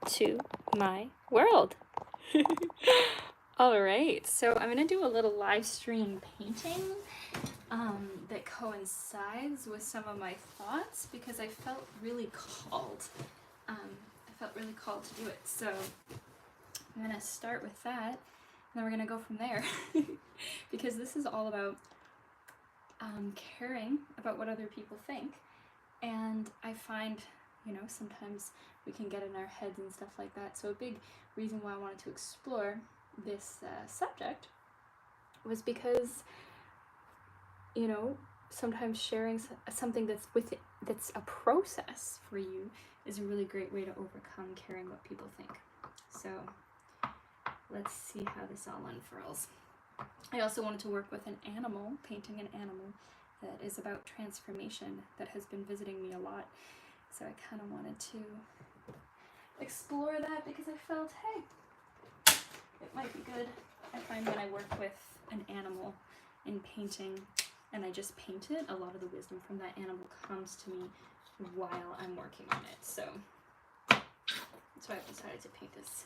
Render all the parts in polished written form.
to my world. All right, so I'm gonna do a little live stream painting that coincides with some of my thoughts because I felt really called. To do it. So I'm gonna start with that, and then we're gonna go from there because this is all about caring about what other people think. And I find, sometimes we can get in our heads and stuff like that. So a big reason why I wanted to explore this subject was because, sometimes sharing something that's a process for you is a really great way to overcome caring what people think. So let's see how this all unfurls. I also wanted to work with an animal, painting an animal that is about transformation that has been visiting me a lot. So I kind of wanted to explore that because I felt, hey, it might be good. I find when I work with an animal in painting and I just paint it, a lot of the wisdom from that animal comes to me while I'm working on it. So I've decided to paint this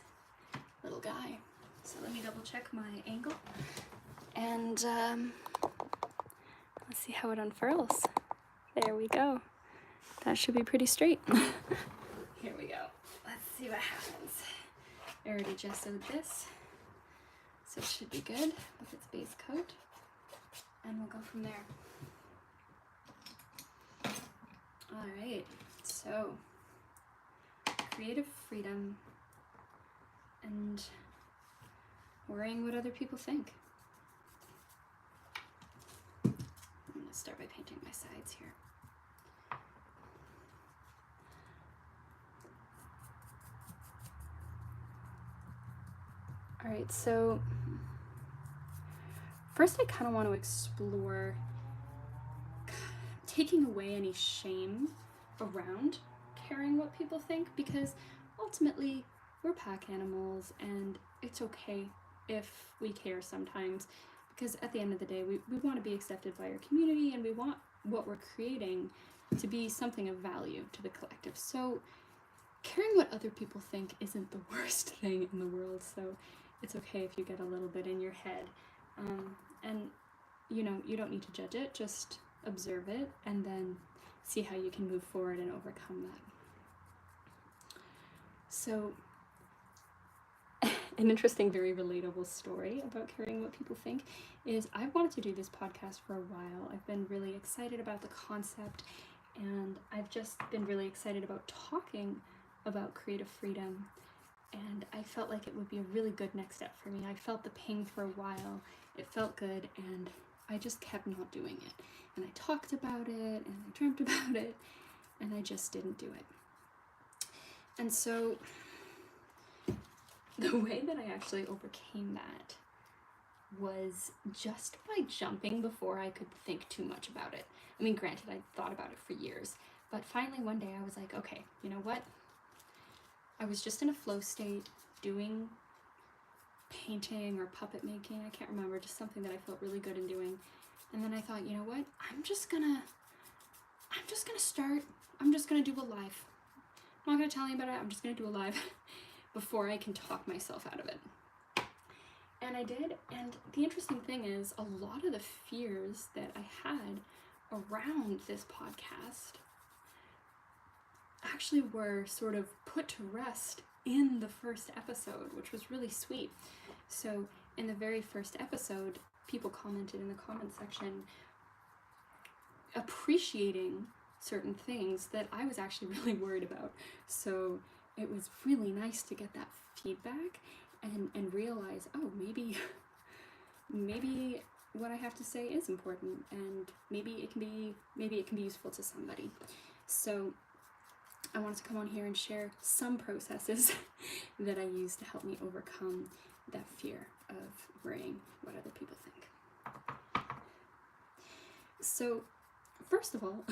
little guy. So let me double check my angle and let's see how it unfurls. There we go. That should be pretty straight. Here we go. Let's see what happens. I already gessoed this, so it should be good with its base coat, and we'll go from there. All right, so creative freedom and worrying what other people think. I'm going to start by painting my sides here. All right, so first I kind of want to explore taking away any shame around caring what people think, because ultimately we're pack animals and it's okay if we care sometimes, because at the end of the day we want to be accepted by our community and we want what we're creating to be something of value to the collective. So caring what other people think isn't the worst thing in the world, so it's okay if you get a little bit in your head. And you don't need to judge it, just observe it and then see how you can move forward and overcome that. So an interesting, very relatable story about caring what people think is I've wanted to do this podcast for a while. I've been really excited about the concept, and I've just been really excited about talking about creative freedom, and I felt like it would be a really good next step for me. I felt the ping for a while, it felt good, and I just kept not doing it. And I talked about it, and I dreamt about it, and I just didn't do it. And so the way that I actually overcame that was just by jumping before I could think too much about it. I mean, granted, I thought about it for years, but finally one day I was like, okay, you know what? I was just in a flow state doing painting or puppet making, I can't remember, just something that I felt really good in doing. And then I thought, you know what? I'm just gonna do a live. I'm not gonna tell anybody, I'm just gonna do a live before I can talk myself out of it. And I did, and the interesting thing is a lot of the fears that I had around this podcast actually were sort of put to rest in the first episode, which was really sweet. So in the very first episode, people commented in the comment section appreciating certain things that I was actually really worried about. So it was really nice to get that feedback and realize, oh, maybe what I have to say is important, and maybe it can be useful to somebody. So I wanted to come on here and share some processes that I use to help me overcome that fear of worrying what other people think. So first of all,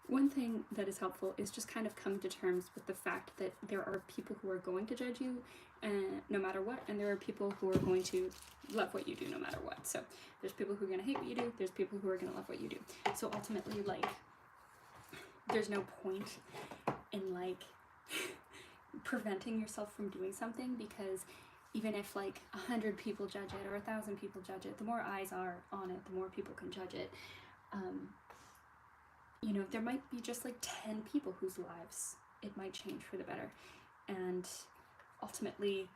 one thing that is helpful is just kind of come to terms with the fact that there are people who are going to judge you no matter what, and there are people who are going to love what you do no matter what. So there's people who are going to hate what you do, there's people who are going to love what you do. So ultimately, like, there's no point in like preventing yourself from doing something, because even if like 100 people judge it or 1,000 people judge it, the more eyes are on it, the more people can judge it. You know, there might be just like 10 people whose lives it might change for the better. And ultimately,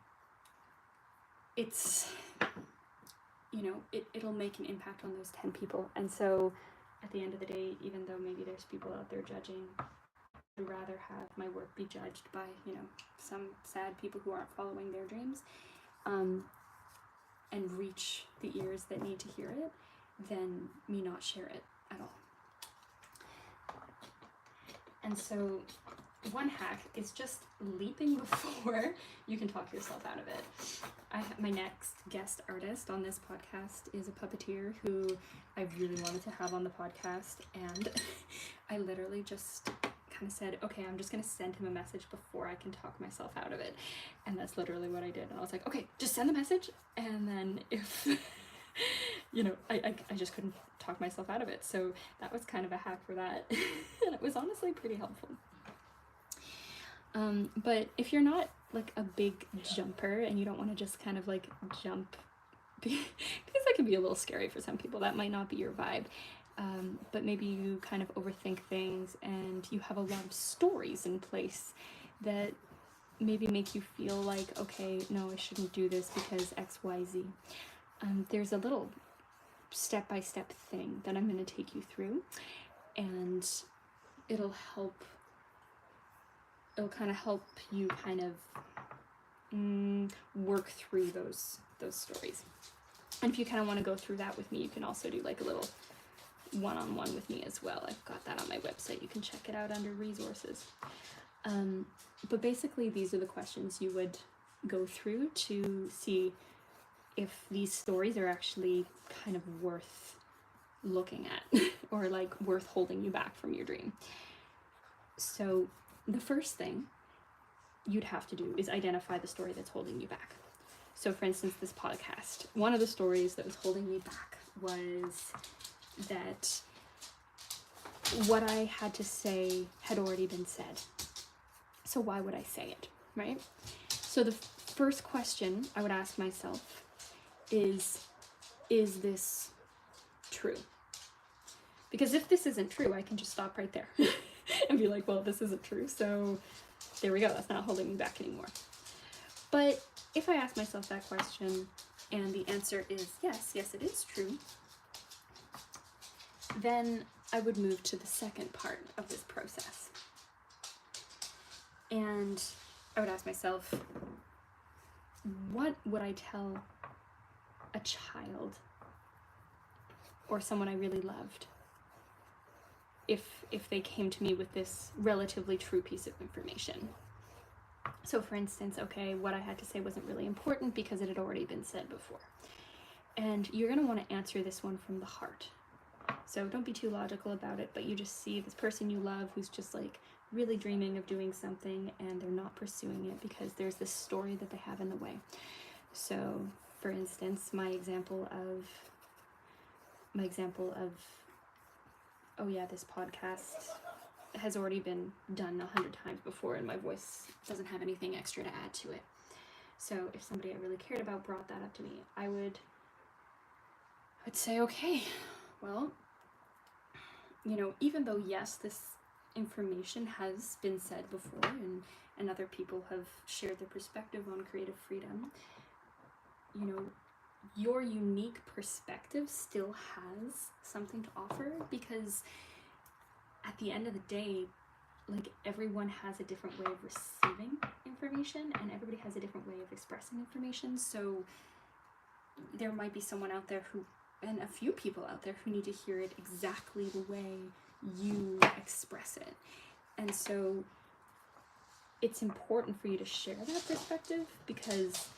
it's, you know, it'll make an impact on those 10 people. And so at the end of the day, even though maybe there's people out there judging, I'd rather have my work be judged by, you know, some sad people who aren't following their dreams, and reach the ears that need to hear it, than me not share it at all. And so one hack is just leaping before you can talk yourself out of it. My next guest artist on this podcast is a puppeteer who I really wanted to have on the podcast, and I literally just kind of said, okay, I'm just going to send him a message before I can talk myself out of it. And that's literally what I did. And I was like, okay, just send the message, and then if you know, I just couldn't talk myself out of it. So that was kind of a hack for that. And it was honestly pretty helpful. But if you're not like a big jumper and you don't want to just kind of like jump, because that can be a little scary for some people, that might not be your vibe. But maybe you kind of overthink things and you have a lot of stories in place that maybe make you feel like, okay, no, I shouldn't do this because X, Y, Z. There's a little step-by-step thing that I'm going to take you through, and it'll kind of help you kind of work through those stories. And if you kind of want to go through that with me, you can also do like a little one-on-one with me as well. I've got that on my website. You can check it out under resources. But basically, these are the questions you would go through to see if these stories are actually kind of worth looking at or like worth holding you back from your dream. So the first thing you'd have to do is identify the story that's holding you back. So for instance, this podcast, one of the stories that was holding me back was that what I had to say had already been said. So why would I say it, right? So the first question I would ask myself is this true? Because if this isn't true, I can just stop right there and be like, well, this isn't true, so there we go, that's not holding me back anymore. But if I ask myself that question and the answer is yes, it is true, then I would move to the second part of this process. And I would ask myself, what would I tell a child or someone I really loved if they came to me with this relatively true piece of information? So for instance, okay, what I had to say wasn't really important because it had already been said before. And you're going to want to answer this one from the heart. So don't be too logical about it, but you just see this person you love who's just like really dreaming of doing something and they're not pursuing it because there's this story that they have in the way. So for instance, my example of, oh yeah, this podcast has already been done 100 times before and my voice doesn't have anything extra to add to it. So if somebody I really cared about brought that up to me, I would say, okay, well, you know, even though yes, this information has been said before and other people have shared their perspective on creative freedom, you know, your unique perspective still has something to offer, because at the end of the day, like, everyone has a different way of receiving information and everybody has a different way of expressing information. So there might be someone out there and a few people out there who need to hear it exactly the way you express it. And so it's important for you to share that perspective, because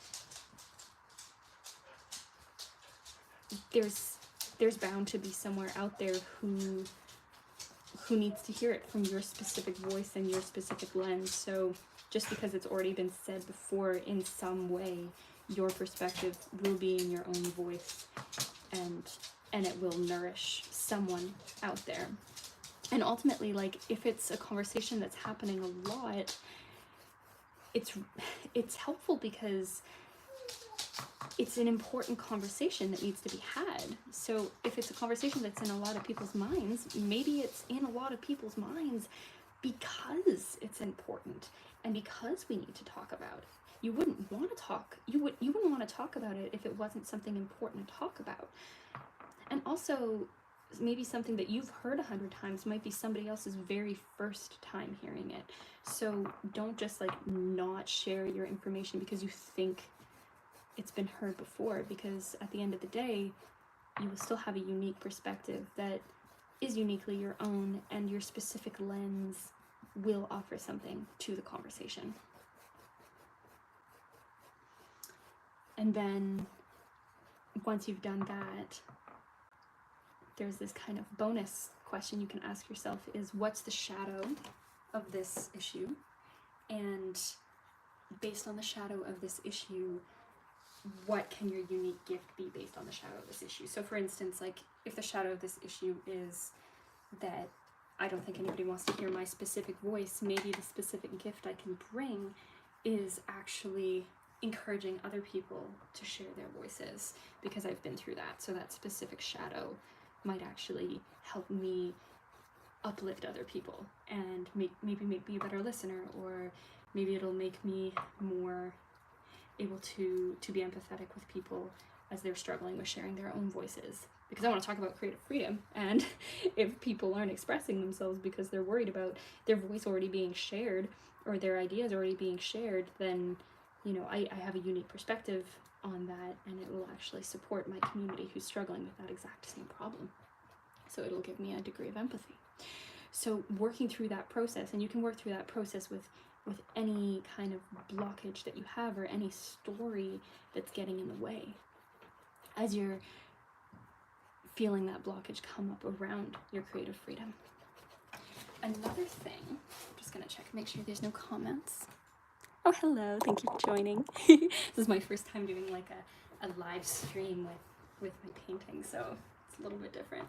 there's bound to be somewhere out there who needs to hear it from your specific voice and your specific lens. So just because it's already been said before, in some way your perspective will be in your own voice, and it will nourish someone out there. And ultimately, like, if it's a conversation that's happening a lot, it's helpful because it's an important conversation that needs to be had. So if it's a conversation that's in a lot of people's minds, maybe it's in a lot of people's minds because it's important and because we need to talk about it. You wouldn't want to talk, you wouldn't want to talk about it if it wasn't something important to talk about. And also, maybe something that you've heard 100 times might be somebody else's very first time hearing it. So don't just like not share your information because you think it's been heard before, because at the end of the day, you will still have a unique perspective that is uniquely your own, and your specific lens will offer something to the conversation. And then once you've done that, there's this kind of bonus question you can ask yourself is, what's the shadow of this issue? And based on the shadow of this issue, what can your unique gift be based on the shadow of this issue? So for instance, like if the shadow of this issue is that I don't think anybody wants to hear my specific voice, maybe the specific gift I can bring is actually encouraging other people to share their voices, because I've been through that. So that specific shadow might actually help me uplift other people and maybe make me a better listener, or maybe it'll make me more able to be empathetic with people as they're struggling with sharing their own voices. Because I want to talk about creative freedom, and if people aren't expressing themselves because they're worried about their voice already being shared or their ideas already being shared, then I have a unique perspective on that, and it will actually support my community who's struggling with that exact same problem. So it'll give me a degree of empathy. So working through that process, and you can work through that process with any kind of blockage that you have or any story that's getting in the way, as you're feeling that blockage come up around your creative freedom. Another thing, I'm just gonna check, make sure there's no comments. Oh, hello, thank you for joining. This is my first time doing like a live stream with my painting, so it's a little bit different.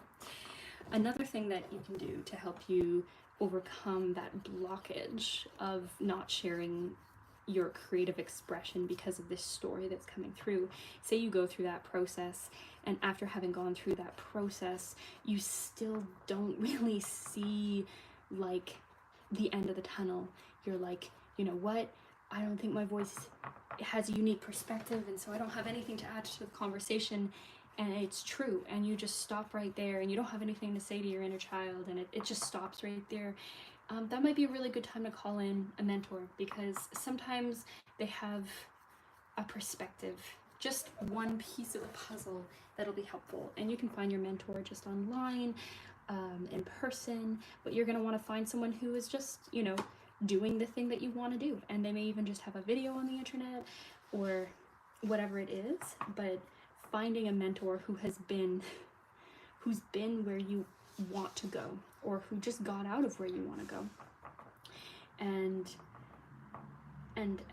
Another thing that you can do to help you overcome that blockage of not sharing your creative expression because of this story that's coming through. Say you go through that process, and after having gone through that process, you still don't really see like the end of the tunnel. You're like, you know what? I don't think my voice has a unique perspective, and so I don't have anything to add to the conversation. And it's true, and you just stop right there, and you don't have anything to say to your inner child, and it just stops right there. That might be a really good time to call in a mentor, because sometimes they have a perspective, just one piece of the puzzle that'll be helpful. And you can find your mentor just online, in person, but you're going to want to find someone who is just, doing the thing that you want to do. And they may even just have a video on the internet or whatever it is, but finding a mentor who's been where you want to go, or who just got out of where you want to go, and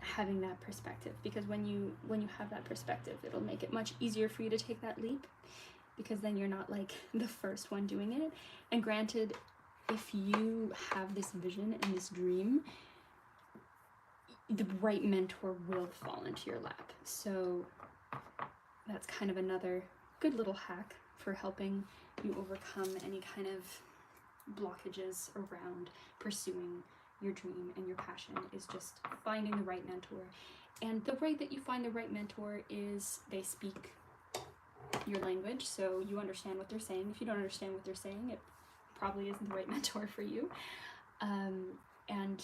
having that perspective, because when you have that perspective, it'll make it much easier for you to take that leap, because then you're not like the first one doing it. And granted, if you have this vision and this dream, the right mentor will fall into your lap. So that's kind of another good little hack for helping you overcome any kind of blockages around pursuing your dream and your passion, is just finding the right mentor. And the way that you find the right mentor is they speak your language, so you understand what they're saying. If you don't understand what they're saying, it probably isn't the right mentor for you. And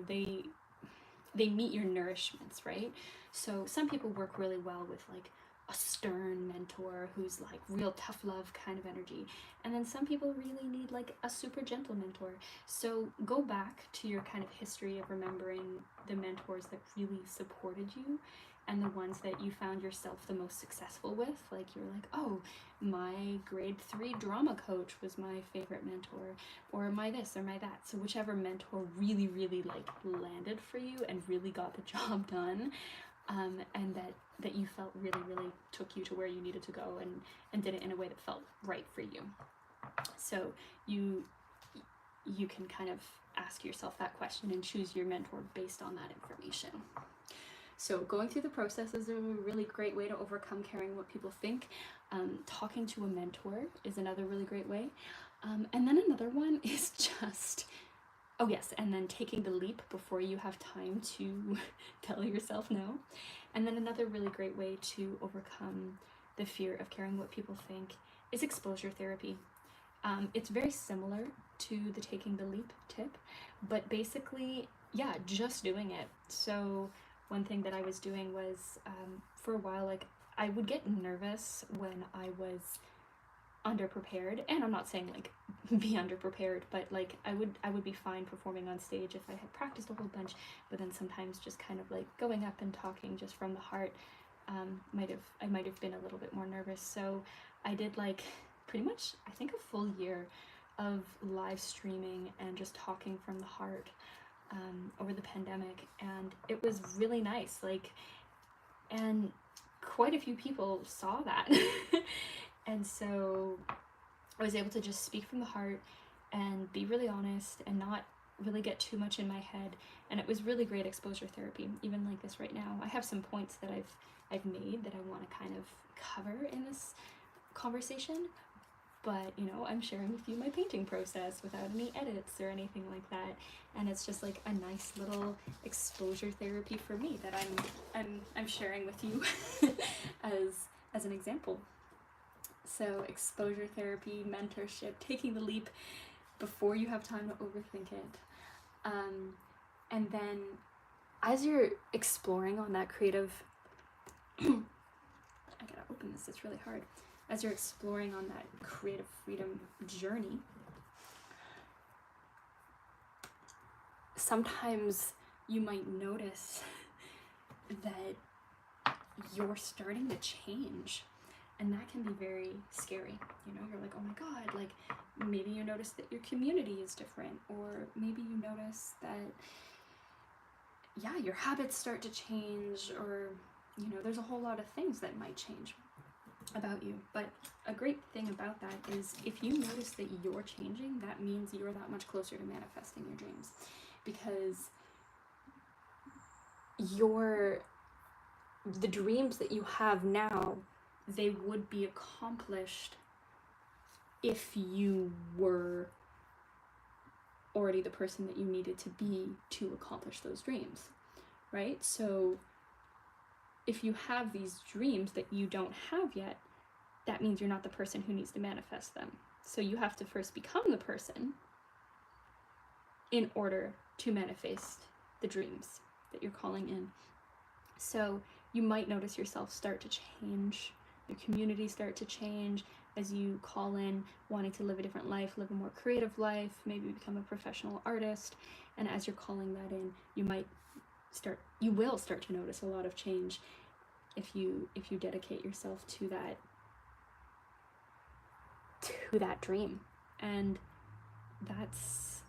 they meet your nourishments, right? So some people work really well with like a stern mentor who's like real tough love kind of energy, and then some people really need like a super gentle mentor. So go back to your kind of history of remembering the mentors that really supported you, and the ones that you found yourself the most successful with. Like you're like, oh, my grade 3 drama coach was my favorite mentor, or my this or my that. So whichever mentor really like landed for you and really got the job done, and that you felt really took you to where you needed to go, and did it in a way that felt right for you. So you you can kind of ask yourself that question and choose your mentor based on that information. So going through the process is a really great way to overcome caring what people think. Talking to a mentor is another really great way. And then another one is just, oh yes, and then taking the leap before you have time to tell yourself no. And then another really great way to overcome the fear of caring what people think is exposure therapy. It's very similar to the taking the leap tip, but basically, yeah, just doing it. So one thing that I was doing was, for a while, like, I would get nervous when I was underprepared, and I'm not saying like be underprepared, but like I would be fine performing on stage if I had practiced a whole bunch, but then sometimes just kind of like going up and talking just from the heart, I might have been a little bit more nervous. So I did like pretty much, I think, a full year of live streaming and just talking from the heart over the pandemic, and it was really nice, like, and quite a few people saw that. And so I was able to just speak from the heart and be really honest and not really get too much in my head, and it was really great exposure therapy. Even like this right now, I have some points that I've made that I want to kind of cover in this conversation, but you know, I'm sharing with you my painting process without any edits or anything like that, and it's just like a nice little exposure therapy for me that I'm sharing with you as an example. So exposure therapy, mentorship, taking the leap before you have time to overthink it, and then as you're exploring on that creative I gotta open this, it's really hard. As you're exploring on that creative freedom journey, sometimes you might notice that you're starting to change, and that can be very scary. You know, you're like, oh my God, like maybe you notice that your community is different, or maybe you notice that, yeah, your habits start to change, or, you know, there's a whole lot of things that might change about you. But a great thing about that is if you notice that you're changing, that means you're that much closer to manifesting your dreams, because the dreams that you have now, they would be accomplished if you were already the person that you needed to be to accomplish those dreams, right? So if you have these dreams that you don't have yet, that means you're not the person who needs to manifest them. So you have to first become the person in order to manifest the dreams that you're calling in. So you might notice yourself start to change, your community start to change as you call in wanting to live a different life, live a more creative life, maybe become a professional artist. And as you're calling that in, you will start to notice a lot of change if you dedicate yourself to that dream. And that's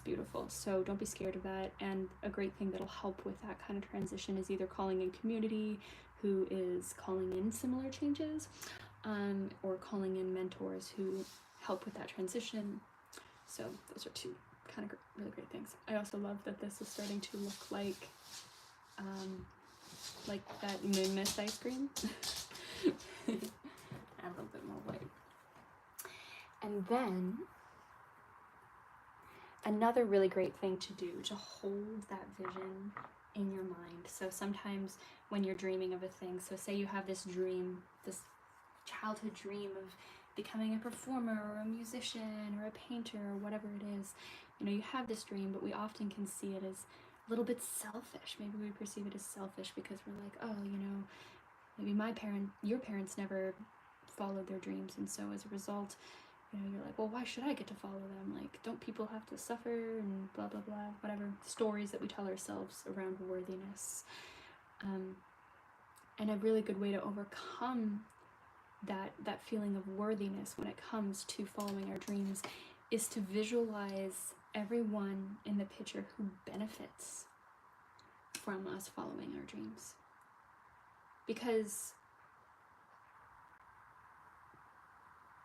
beautiful. So don't be scared of that. And a great thing that'll help with that kind of transition is either calling in community who is calling in similar changes, or calling in mentors who help with that transition. So those are two kind of really great things. I also love that this is starting to look like that Moon Mist ice cream. Add a little bit more white. And then another really great thing to do to hold that vision in your mind. So sometimes when you're dreaming of a thing, so say you have this dream, this childhood dream of becoming a performer or a musician or a painter or whatever it is, you know, you have this dream, but we often can see it as a little bit selfish. Maybe we perceive it as selfish because we're like, oh, you know, maybe your parents never followed their dreams, and so as a result, you know, you're like, well, why should I get to follow them? Like, don't people have to suffer and blah, blah, blah, whatever. Stories that we tell ourselves around worthiness. And a really good way to overcome that feeling of worthiness when it comes to following our dreams is to visualize everyone in the picture who benefits from us following our dreams. Because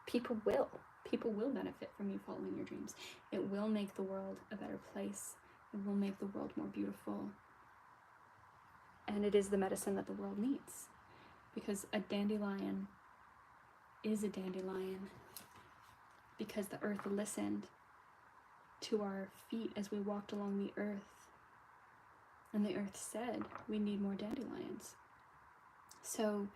people will. People will benefit from you following your dreams. It will make the world a better place. It will make the world more beautiful. And it is the medicine that the world needs. Because a dandelion is a dandelion because the earth listened to our feet as we walked along the earth. And the earth said, we need more dandelions. So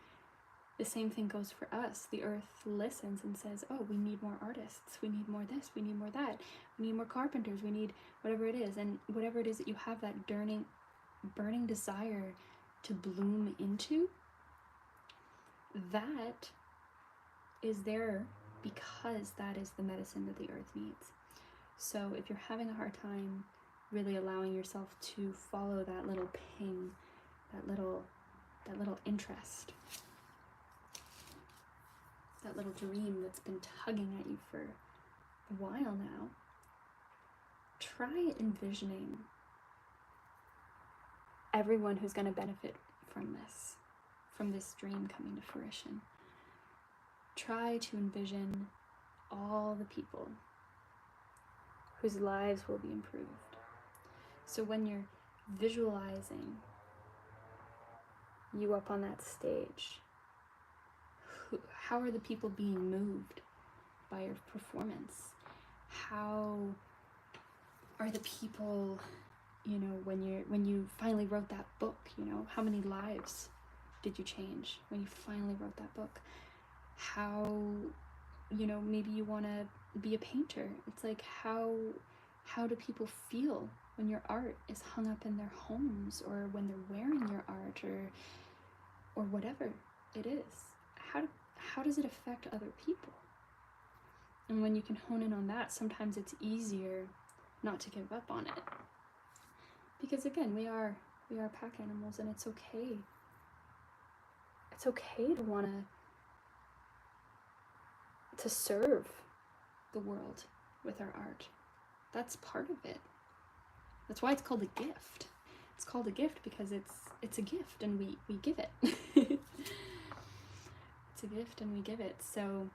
the same thing goes for us. The earth listens and says, oh, we need more artists. We need more this. We need more that. We need more carpenters. We need whatever it is. And whatever it is that you have that burning desire to bloom into, that is there because that is the medicine that the earth needs. So if you're having a hard time really allowing yourself to follow that little ping, that little interest, that little dream that's been tugging at you for a while now, try envisioning everyone who's going to benefit from this dream coming to fruition. Try to envision all the people whose lives will be improved. So when you're visualizing you up on that stage, how are the people being moved by your performance? How are the people, when you finally wrote that book, how many lives did you change when you finally wrote that book? How, maybe you want to be a painter. It's like, how do people feel when your art is hung up in their homes, or when they're wearing your art, or whatever it is? How does it affect other people? And when you can hone in on that, sometimes it's easier not to give up on it. Because again, we are pack animals, and it's okay. It's okay to want to serve the world with our art. That's part of it. That's why it's called a gift. It's called a gift because it's a gift, and we give it. It's a gift and we give it. So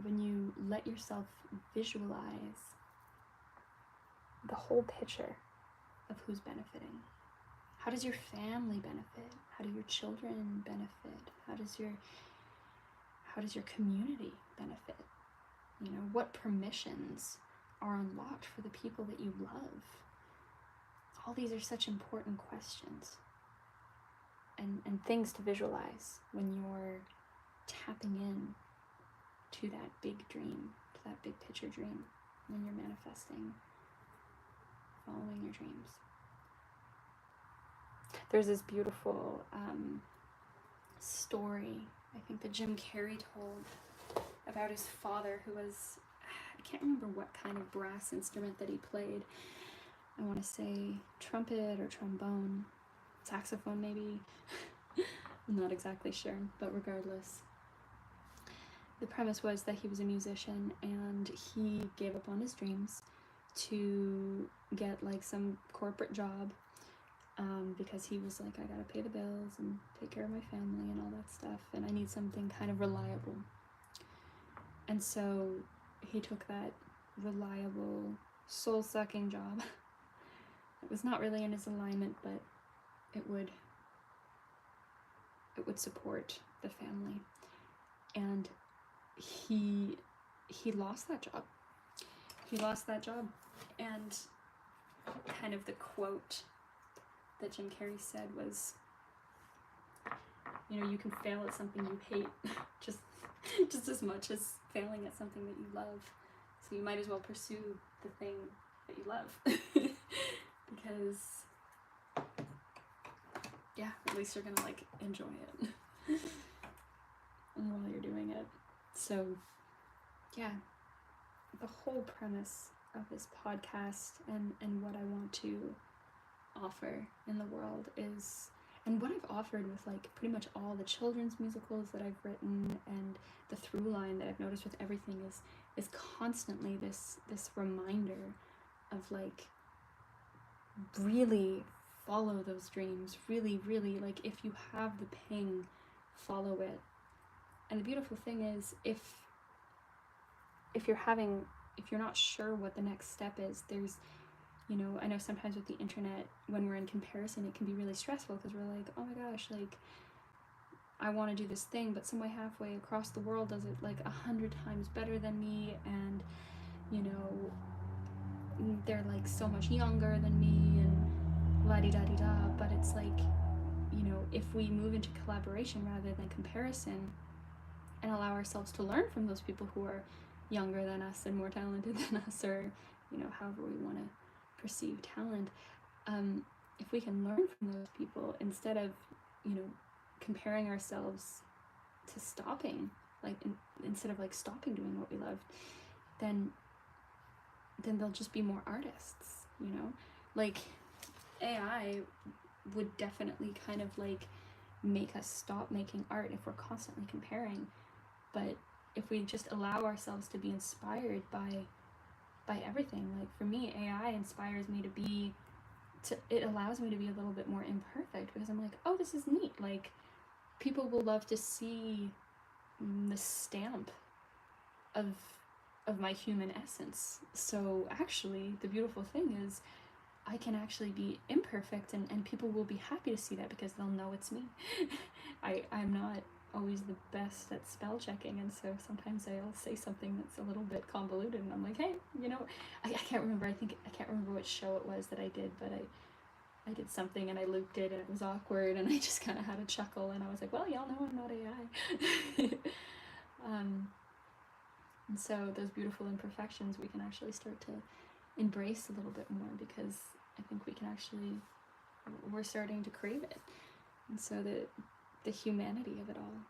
when you let yourself visualize the whole picture of who's benefiting, how does your family benefit? How do your children benefit? How does your community benefit? What permissions are unlocked for the people that you love? All these are such important questions and things to visualize when you're tapping in to that big dream, to that big picture dream, when you're manifesting, following your dreams. There's this beautiful story, I think, that Jim Carrey told about his father, who was, I can't remember what kind of brass instrument that he played. I want to say trumpet or trombone, saxophone maybe. I'm not exactly sure, but regardless. The premise was that he was a musician, and he gave up on his dreams to get some corporate job, because he was like, I gotta pay the bills and take care of my family and all that stuff, and I need something kind of reliable. And so he took that reliable, soul-sucking job. It was not really in his alignment, but it would support the family. And he lost that job. He lost that job. And kind of the quote that Jim Carrey said was, you can fail at something you hate just as much as failing at something that you love. So you might as well pursue the thing that you love. Because yeah, at least you're gonna enjoy it while you're doing it. So yeah, the whole premise of this podcast and what I want to offer in the world is, and what I've offered with pretty much all the children's musicals that I've written, and the through line that I've noticed with everything is constantly this reminder of really follow those dreams. Really, really, if you have the ping, follow it. And the beautiful thing is, if if you're not sure what the next step is, there's, you know, I know sometimes with the internet, when we're in comparison, it can be really stressful because we're like, oh my gosh, like, I want to do this thing, but somewhere halfway across the world does it like 100 times better than me, and, you know, they're like so much younger than me, and la-di-da-di-da. But it's like, you know, if we move into collaboration rather than comparison and allow ourselves to learn from those people who are younger than us and more talented than us, or, you know, however we want to perceive talent, if we can learn from those people instead of, you know, comparing ourselves to stopping, like instead of like stopping doing what we love, then there'll just be more artists, you know? Like, AI would definitely kind of like make us stop making art if we're constantly comparing. But if we just allow ourselves to be inspired by everything, like for me, AI inspires me it allows me to be a little bit more imperfect, because I'm like, oh, this is neat. Like, people will love to see the stamp of my human essence. So actually, the beautiful thing is I can actually be imperfect, and people will be happy to see that because they'll know it's me. I'm not always the best at spell checking, and so sometimes I'll say something that's a little bit convoluted, and I'm like, hey, you know, I can't remember, I can't remember what show it was that I did, but I did something and I looped it and it was awkward, and I just kind of had a chuckle, and I was like, well, y'all know I'm not AI. And so those beautiful imperfections we can actually start to embrace a little bit more, because I think we're starting to crave it. And so the humanity of it all,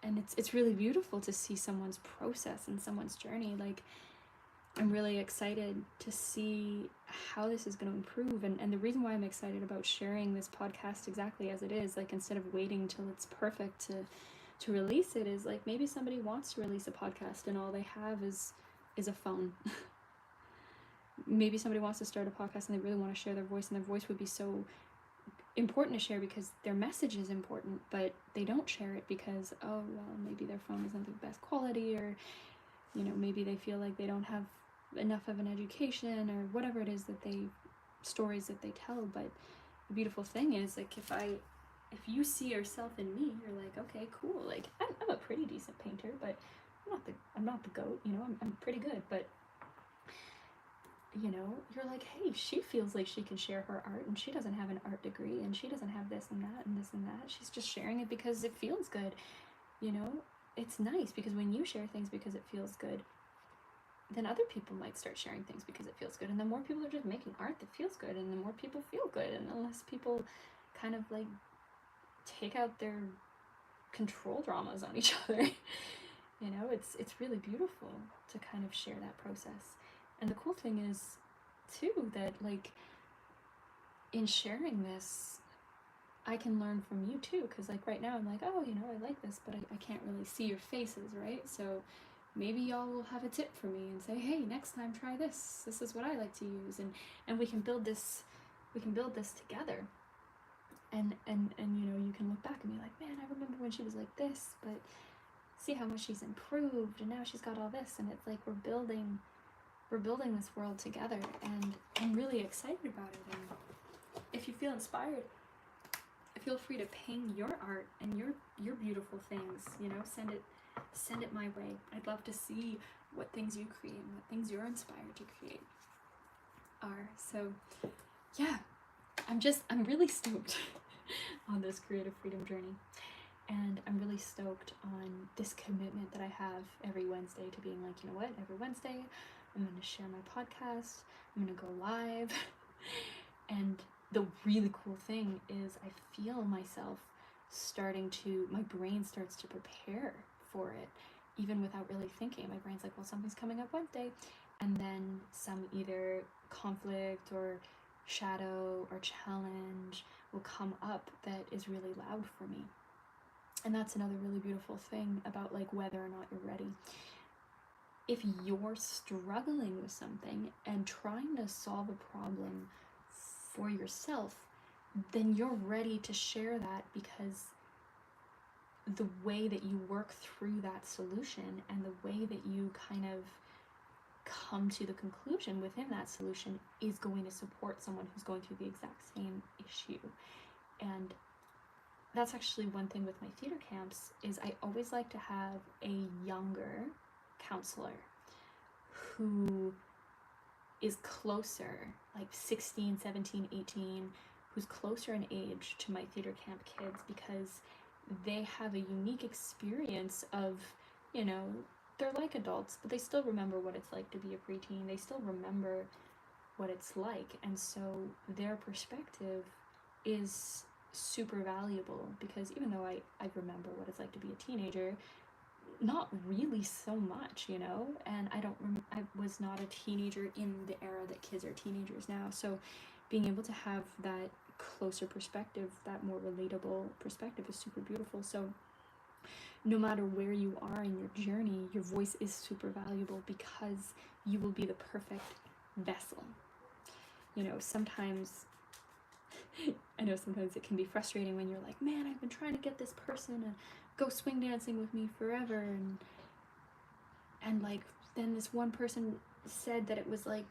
and it's really beautiful to see someone's process and someone's journey. Like, I'm really excited to see how this is going to improve, and the reason why I'm excited about sharing this podcast exactly as it is, like, instead of waiting till it's perfect to release it, is like, maybe somebody wants to release a podcast and all they have is a phone. Maybe somebody wants to start a podcast and they really want to share their voice, and their voice would be so important to share because their message is important, but they don't share it because, oh, well, maybe their phone isn't the best quality, or, you know, maybe they feel like they don't have enough of an education, or whatever it is stories that they tell. But the beautiful thing is, like, if you see yourself in me, you're like, okay, cool, like, I'm a pretty decent painter, but I'm not the goat, you know, I'm pretty good, but, you know, you're like, hey, she feels like she can share her art, and she doesn't have an art degree, and she doesn't have this and that and this and that. She's just sharing it because it feels good, you know? It's nice because when you share things because it feels good, then other people might start sharing things because it feels good, and the more people are just making art that feels good, and the more people feel good, and the less people kind of like take out their control dramas on each other. You know, it's really beautiful to kind of share that process. And the cool thing is too that, like, in sharing this, I can learn from you too, because like right now I'm like, oh, you know, I like this, but I can't really see your faces, right? So maybe y'all will have a tip for me and say, hey, next time try this. This is what I like to use, and we can build this together. And you know, you can look back and be like, man, I remember when she was like this, but see how much she's improved, and now she's got all this, and it's like we're building this world together, and I'm really excited about it. And if you feel inspired, feel free to ping your art and your beautiful things, you know, send it my way. I'd love to see what things you create and what things you're inspired to create are. So yeah, I'm really stoked on this creative freedom journey. And I'm really stoked on this commitment that I have every Wednesday to being like, you know what, every Wednesday I'm going to share my podcast, I'm going to go live. And the really cool thing is I feel myself my brain starts to prepare for it, even without really thinking. My brain's like, well, something's coming up Wednesday. And then some either conflict or shadow or challenge will come up that is really loud for me. And that's another really beautiful thing about like whether or not you're ready. If you're struggling with something and trying to solve a problem for yourself, then you're ready to share that because the way that you work through that solution and the way that you kind of come to the conclusion within that solution is going to support someone who's going through the exact same issue. And that's actually one thing with my theater camps, is I always like to have a younger counselor who is closer, like 16, 17, 18, who's closer in age to my theater camp kids, because they have a unique experience of, you know, they're like adults, but they still remember what it's like to be a preteen. They still remember what it's like. And so their perspective is super valuable, because even though I remember what it's like to be a teenager, not really so much, you know, and I was not a teenager in the era that kids are teenagers now. So being able to have that closer perspective, that more relatable perspective, is super beautiful. So no matter where you are in your journey, your voice is super valuable, because you will be the perfect vessel. You know, sometimes I know sometimes it can be frustrating when you're like, man, I've been trying to get this person to go swing dancing with me forever, and like then this one person said that it was like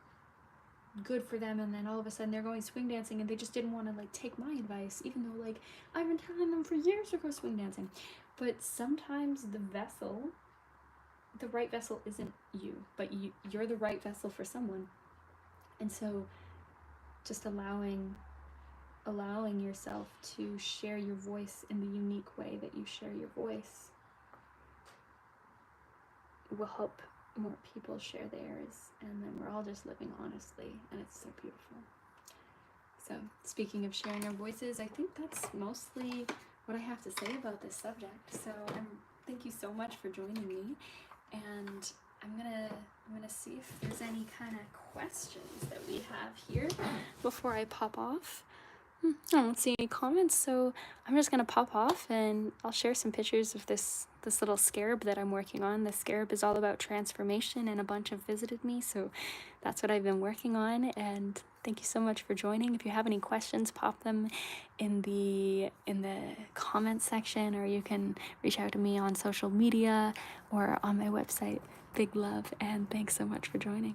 good for them, and then all of a sudden they're going swing dancing and they just didn't want to like take my advice, even though like I've been telling them for years to go swing dancing. But sometimes the right vessel isn't you, but you're the right vessel for someone. And so just allowing yourself to share your voice in the unique way that you share your voice will help more people share theirs, and then we're all just living honestly, and it's so beautiful. So speaking of sharing our voices, I think that's mostly what I have to say about this subject. So thank you so much for joining me, and I'm gonna see if there's any kind of questions that we have here before I pop off. I don't see any comments, so I'm just gonna pop off, and I'll share some pictures of this little scarab that I'm working on. The scarab is all about transformation, and a bunch have visited me, so that's what I've been working on. And thank you so much for joining. If you have any questions, pop them in the comment section, or you can reach out to me on social media or on my website. Big love, and thanks so much for joining.